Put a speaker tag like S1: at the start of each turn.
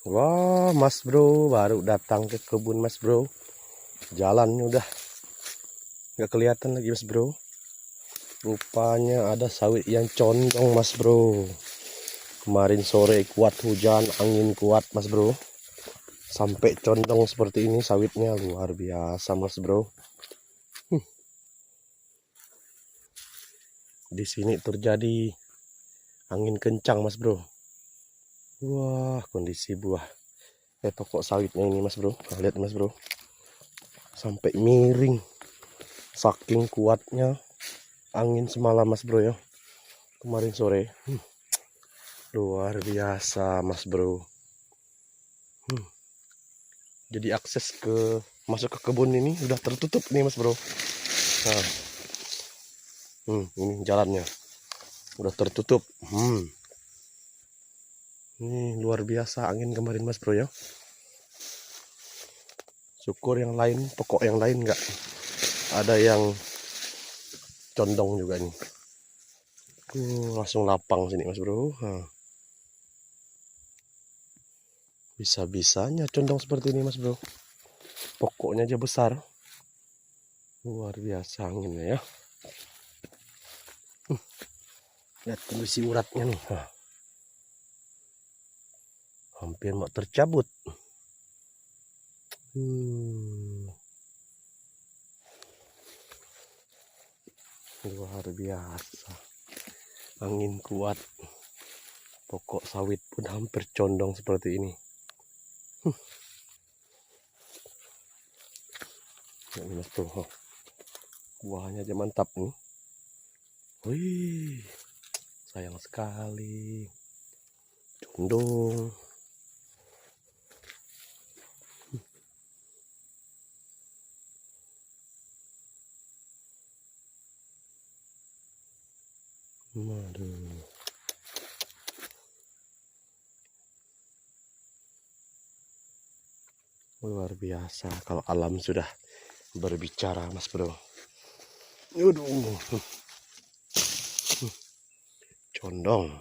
S1: Wah, Mas Bro, baru datang ke kebun Mas Bro. Jalannya udah nggak kelihatan lagi Mas Bro. Rupanya ada sawit yang condong Mas Bro. Kemarin sore kuat hujan, angin kuat Mas Bro. Sampai condong seperti ini sawitnya, luar biasa Mas Bro. Di sini terjadi angin kencang Mas Bro. Wah, kondisi buah pokok sawitnya ini Mas Bro. Nah, lihat Mas Bro. Sampai miring. Saking kuatnya angin semalam Mas Bro ya. Kemarin sore. Luar biasa Mas Bro. Jadi akses masuk ke kebun ini udah tertutup nih Mas Bro. Nah, ini jalannya udah tertutup. Ini luar biasa angin kemarin Mas Bro ya. Syukur yang lain, pokok yang lain nggak ada yang condong juga nih. Langsung lapang sini Mas Bro. Bisa-bisanya condong seperti ini Mas Bro. Pokoknya aja besar. Luar biasa anginnya ya. Lihat kondisi uratnya nih. Hampir mau tercabut. Luar biasa. Angin kuat. Pokok sawit pun hampir condong seperti ini. Ini Mas Bro. Buahnya aja mantap nih. Wih, sayang sekali. Condong. Aduh. Luar biasa kalau alam sudah berbicara Mas Bro. Aduh. Condong.